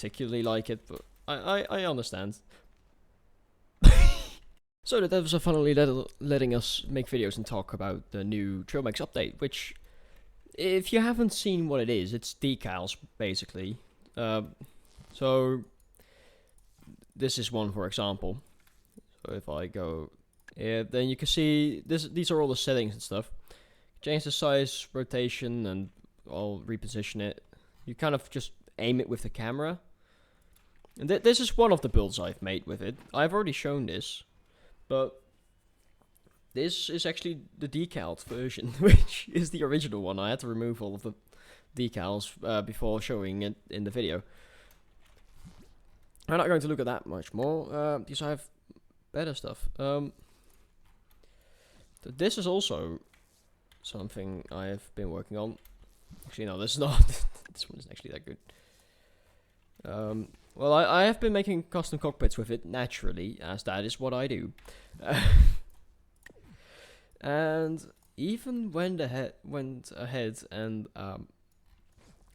particularly like it, but I understand. So the devs are finally letting us make videos and talk about the new Trailmakers update, which, if you haven't seen what it is, it's decals, basically. So this is one, for example. So if I go here, then you can see these are all the settings and stuff. Change the size, rotation, and I'll reposition it. You kind of just aim it with the camera. And this is one of the builds I've made with it. I've already shown this, but this is actually the decaled version, which is the original one. I had to remove all of the decals before showing it in the video. I'm not going to look at that much more, because I have better stuff. This is also something I have been working on. Actually, no, this is not. This one isn't actually that good. Well, I have been making custom cockpits with it, naturally, as that is what I do. And even went ahead and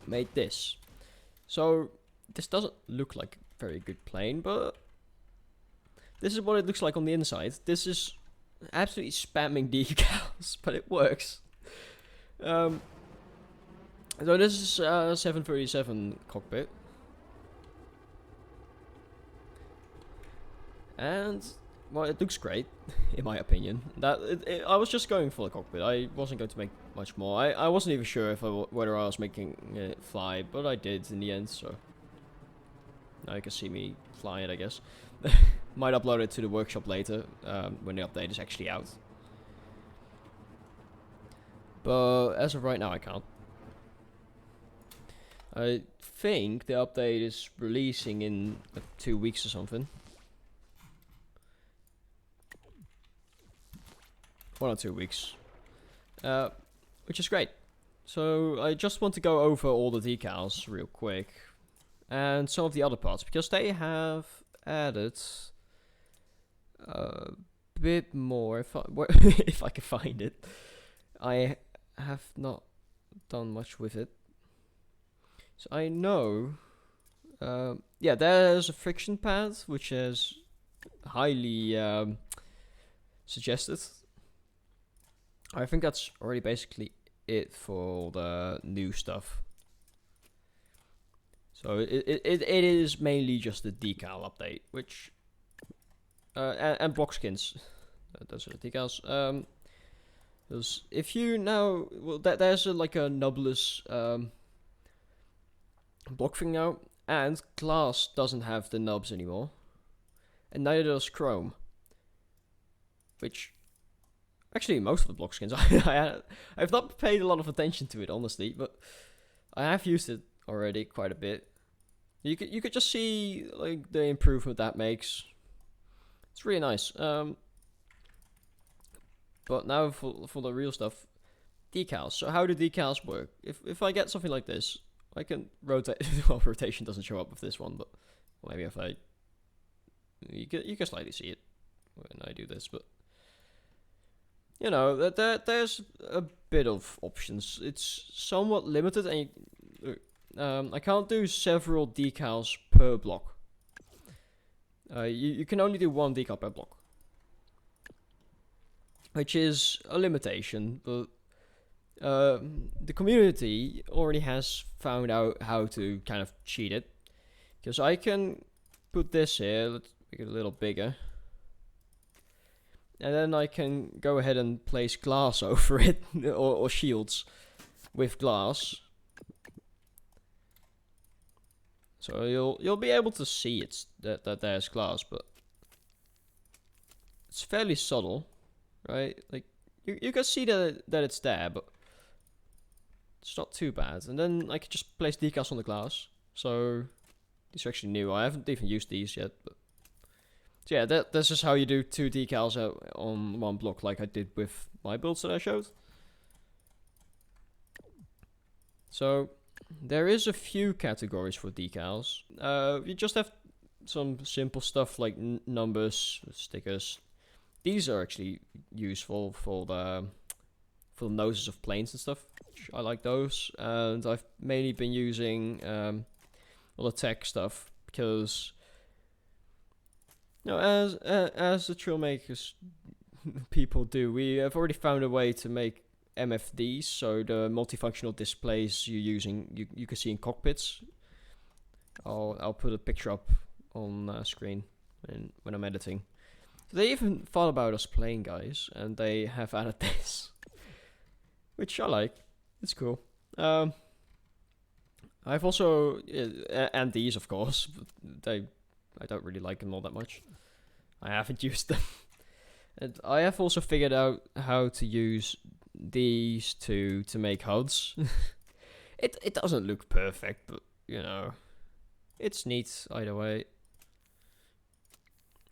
made this. So this doesn't look like a very good plane, but this is what it looks like on the inside. This is absolutely spamming decals, but it works. So this is a 737 cockpit. And, well, it looks great, in my opinion. I was just going for the cockpit. I wasn't going to make much more. I wasn't even sure if whether I was making it fly, but I did in the end, so now you can see me fly it, I guess. Might upload it to the workshop later, when the update is actually out. But as of right now, I can't. I think the update is releasing in like 2 weeks or something. 1 or 2 weeks. Which is great. So I just want to go over all the decals real quick. And some of the other parts, because they have added a bit more. If I can find it. I have not done much with it. So I know, yeah, there's a friction pad, which is highly suggested. I think that's already basically it for the new stuff. So it is mainly just the decal update, which and block skins. Those are the decals. Because if you now, well, there's like a nubless block thing now, and glass doesn't have the nubs anymore, and neither does chrome. Which, actually, most of the block skins I've not paid a lot of attention to it, honestly, but I have used it already quite a bit. You could just see like the improvement that makes. It's really nice. But now for the real stuff, decals. So how do decals work? If I get something like this, I can rotate. Well, rotation doesn't show up with this one, but maybe if you can slightly see it when I do this, but you know, there's a bit of options. It's somewhat limited, and I can't do several decals per block. You can only do one decal per block, which is a limitation, but the community already has found out how to kind of cheat it. Because I can put this here, let's make it a little bigger. And then I can go ahead and place glass over it, or shields with glass. So you'll be able to see that there's glass, but it's fairly subtle, right? Like you can see that it's there, but it's not too bad. And then I can just place decals on the glass. So these are actually new. I haven't even used these yet, but so yeah, that's just how you do 2 decals on one block, like I did with my builds that I showed. So there is a few categories for decals. You just have some simple stuff like numbers, stickers. These are actually useful for the noses of planes and stuff. I like those, and I've mainly been using all the tech stuff, because as the Trailmakers people do, we have already found a way to make MFDs, so the multifunctional displays you can see in Cockpits. I'll put a picture up on screen when I'm editing. So they even thought about us playing, guys, and they have added this, which I like. It's cool. I've also and these, of course. I don't really like them all that much. I haven't used them. And I have also figured out how to use these to make HUDs. It doesn't look perfect, but you know, it's neat either way.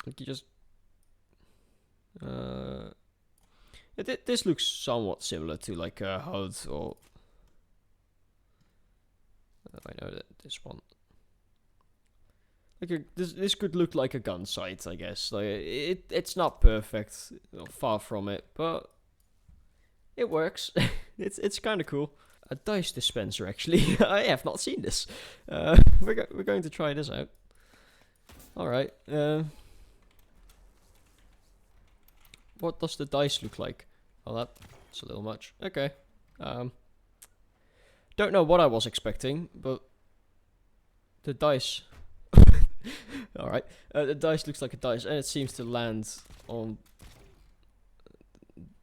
Like you just this looks somewhat similar to like a HUD, or I know that this one. Like this could look like a gun sight, I guess. Like it's not perfect, far from it, but it works. It's kind of cool. A dice dispenser, actually. I have not seen this. We're going to try this out. All right. What does the dice look like? Oh, that's a little much. Okay. Don't know what I was expecting, but the dice. All right. The dice looks like a dice, and it seems to land on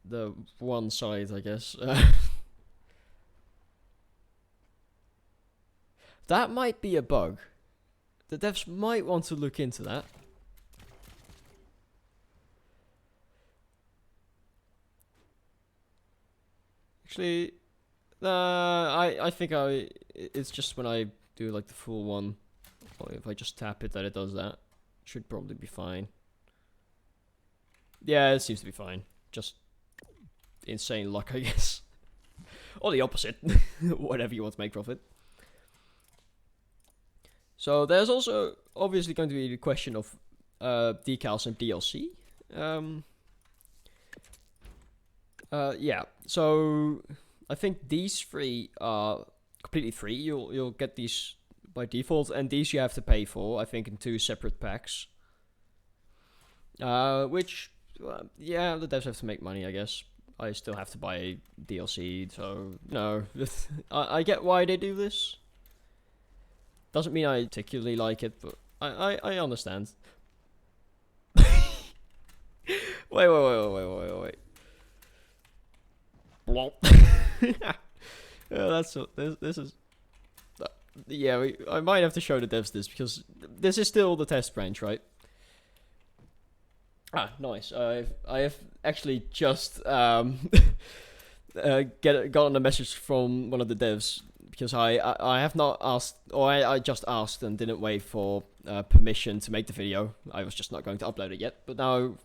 the one side, I guess. That might be a bug. The devs might want to look into that. Actually, I think it's just when I do like the full one, or if I just tap it that it does that. Should probably be fine. Yeah, it seems to be fine. Just insane luck, I guess. Or the opposite. Whatever you want to make of it. So there's also obviously going to be the question of decals and DLC. Yeah, so I think these three are completely free. You'll get these by default, and these you have to pay for, I think, in 2 separate packs. Which, yeah, the devs have to make money, I guess. I still have to buy DLC, so no. I get why they do this. Doesn't mean I particularly like it, but I understand. Wait. Blop. This is. Yeah, I might have to show the devs this, because this is still the test branch, right? Ah, nice. I have actually just gotten a message from one of the devs, because I have not asked, or I just asked and didn't wait for permission to make the video. I was just not going to upload it yet, but now,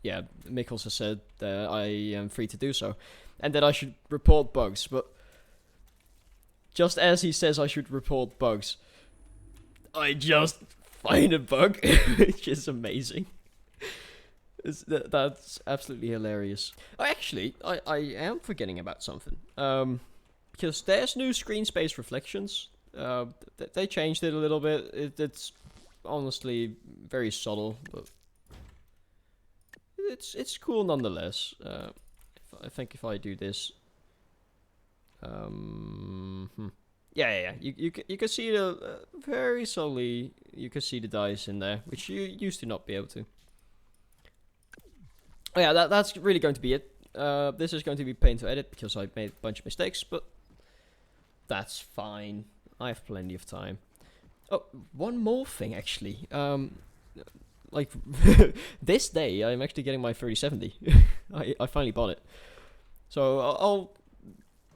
yeah, Mikkels has said that I am free to do so, and that I should report bugs, but just as he says I should report bugs, I just find a bug, which is amazing. That's absolutely hilarious. Actually, I am forgetting about something. Because there's new screen space reflections. They changed it a little bit. It's honestly very subtle, but it's cool nonetheless. I think if I do this, yeah. You can see the very subtly. You can see the dice in there, which you used to not be able to. Oh yeah, that's really going to be it. This is going to be a pain to edit because I made a bunch of mistakes, but that's fine. I have plenty of time. Oh, one more thing actually. Like this day, I'm actually getting my 3070. I finally bought it. So I'll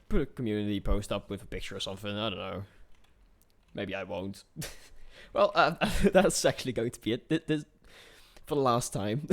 put a community post up with a picture or something. I don't know. Maybe I won't. Well, that's actually going to be it. This for the last time.